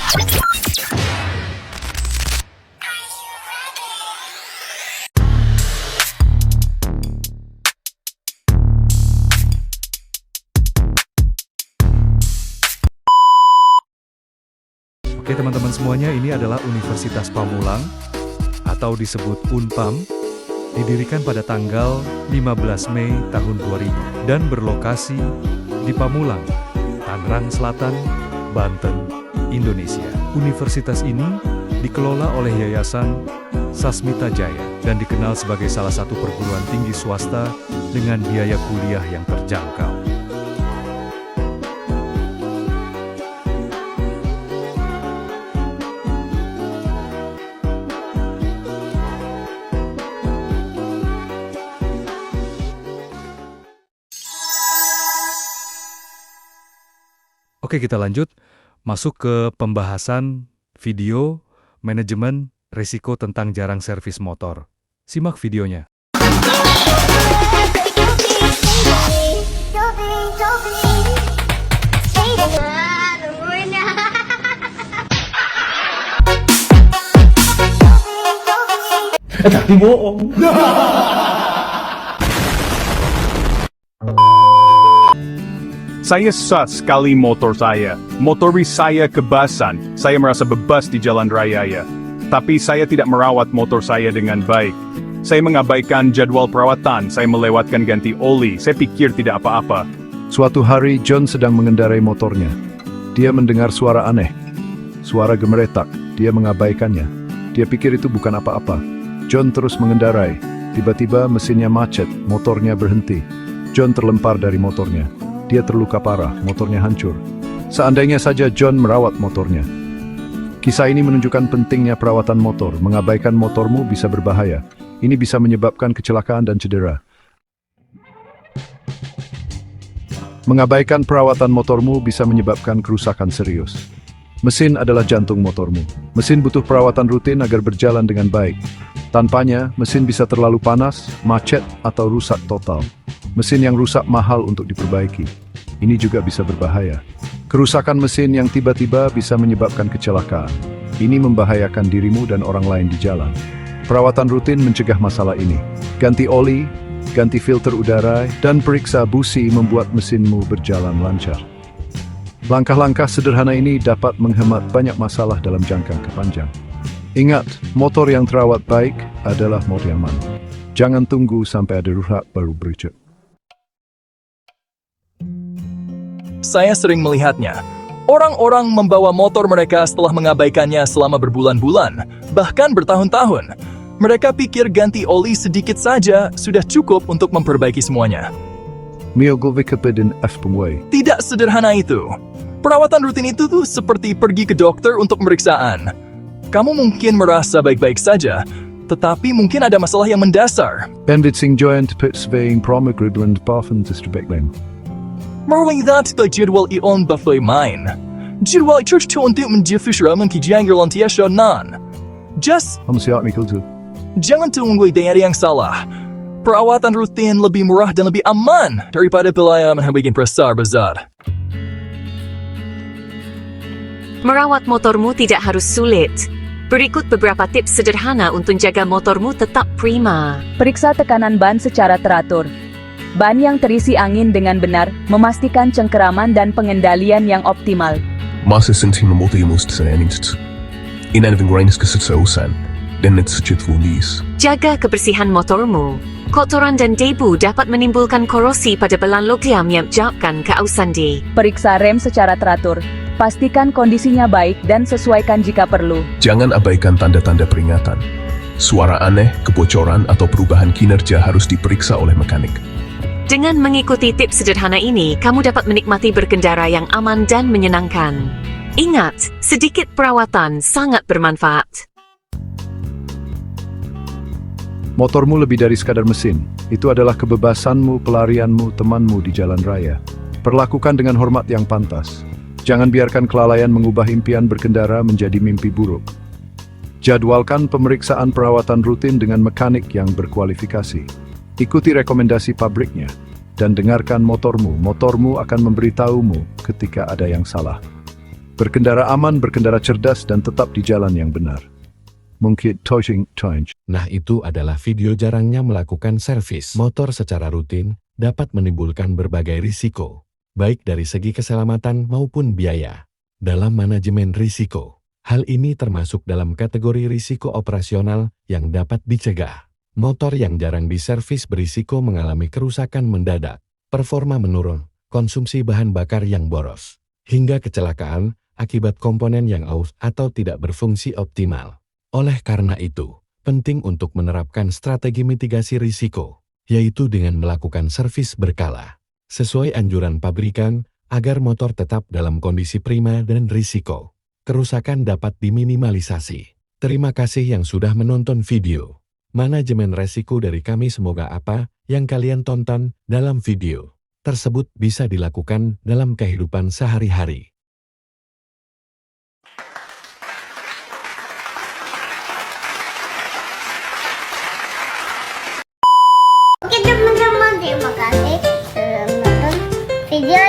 Oke teman-teman semuanya, ini adalah Universitas Pamulang atau disebut Unpam, didirikan pada tanggal 15 Mei tahun 2000 dan berlokasi di Pamulang, Tangerang Selatan, Banten, Indonesia. Universitas ini dikelola oleh Yayasan Sasmita Jaya dan dikenal sebagai salah satu perguruan tinggi swasta dengan biaya kuliah yang terjangkau. Oke, kita lanjut masuk ke pembahasan video manajemen risiko tentang jarang servis motor. Simak videonya. Tapi bohong. Saya susah sekali motor saya. Motori saya kebasan. Saya merasa bebas di jalan raya ya. Tapi saya tidak merawat motor saya dengan baik. Saya mengabaikan jadwal perawatan. Saya melewatkan ganti oli. Saya pikir tidak apa-apa. Suatu hari John sedang mengendarai motornya. Dia mendengar suara aneh. Suara gemeretak. Dia mengabaikannya. Dia pikir itu bukan apa-apa. John terus mengendarai. Tiba-tiba mesinnya macet. Motornya berhenti. John terlempar dari motornya. Dia terluka parah, motornya hancur. Seandainya saja John merawat motornya. Kisah ini menunjukkan pentingnya perawatan motor. Mengabaikan motormu bisa berbahaya. Ini bisa menyebabkan kecelakaan dan cedera. Mengabaikan perawatan motormu bisa menyebabkan kerusakan serius. Mesin adalah jantung motormu. Mesin butuh perawatan rutin agar berjalan dengan baik. Tanpanya, mesin bisa terlalu panas, macet, atau rusak total. Mesin yang rusak mahal untuk diperbaiki. Ini juga bisa berbahaya. Kerusakan mesin yang tiba-tiba bisa menyebabkan kecelakaan. Ini membahayakan dirimu dan orang lain di jalan. Perawatan rutin mencegah masalah ini. Ganti oli, ganti filter udara, dan periksa busi membuat mesinmu berjalan lancar. Langkah-langkah sederhana ini dapat menghemat banyak masalah dalam jangka panjang. Ingat, motor yang terawat baik adalah motor yang aman. Jangan tunggu sampai ada rusak baru bercek. Saya sering melihatnya. Orang-orang membawa motor mereka setelah mengabaikannya selama berbulan-bulan, bahkan bertahun-tahun. Mereka pikir ganti oli sedikit saja sudah cukup untuk memperbaiki semuanya. Tidak sederhana itu. Perawatan rutin itu tuh seperti pergi ke dokter untuk pemeriksaan. Kamu mungkin merasa baik-baik saja, tetapi mungkin ada masalah yang mendasar. Marwing that by jadwal ion buffet mine. Jadwal church to untuk menjifusra menkijiang lantiasya nan. Just jangan tunggu dari yang salah. Perawatan rutin lebih murah dan lebih aman daripada belaya menghabiskan besar-besar. Merawat motormu tidak harus sulit. Berikut beberapa tips sederhana untuk jaga motormu tetap prima. Periksa tekanan ban secara teratur. Ban yang terisi angin dengan benar, memastikan cengkeraman dan pengendalian yang optimal. Massasenting motor måste träningst. Innan vi går in ska sätta den ett volis. Jaga kebersihan motormu. Kotoran dan debu dapat menimbulkan korosi pada belan logam yang menyebabkan keausan di. Periksa rem secara teratur. Pastikan kondisinya baik dan sesuaikan jika perlu. Jangan abaikan tanda-tanda peringatan. Suara aneh, kebocoran, atau perubahan kinerja harus diperiksa oleh mekanik. Dengan mengikuti tips sederhana ini, kamu dapat menikmati berkendara yang aman dan menyenangkan. Ingat, sedikit perawatan sangat bermanfaat. Motormu lebih dari sekadar mesin. Itu adalah kebebasanmu, pelarianmu, temanmu di jalan raya. Perlakukan dengan hormat yang pantas. Jangan biarkan kelalaian mengubah impian berkendara menjadi mimpi buruk. Jadwalkan pemeriksaan perawatan rutin dengan mekanik yang berkualifikasi. Ikuti rekomendasi pabriknya, dan dengarkan motormu. Motormu akan memberitahumu ketika ada yang salah. Berkendara aman, berkendara cerdas, dan tetap di jalan yang benar. Mungkin Toshing Change. Nah, itu adalah video jarangnya melakukan servis motor secara rutin dapat menimbulkan berbagai risiko, baik dari segi keselamatan maupun biaya. Dalam manajemen risiko, hal ini termasuk dalam kategori risiko operasional yang dapat dicegah. Motor yang jarang diservis berisiko mengalami kerusakan mendadak, performa menurun, konsumsi bahan bakar yang boros, hingga kecelakaan akibat komponen yang aus atau tidak berfungsi optimal. Oleh karena itu, penting untuk menerapkan strategi mitigasi risiko, yaitu dengan melakukan servis berkala, sesuai anjuran pabrikan, agar motor tetap dalam kondisi prima dan risiko kerusakan dapat diminimalisasi. Terima kasih yang sudah menonton video manajemen resiko dari kami. Semoga apa yang kalian tonton dalam video tersebut bisa dilakukan dalam kehidupan sehari-hari. Oke teman-teman, terima kasih sudah menonton video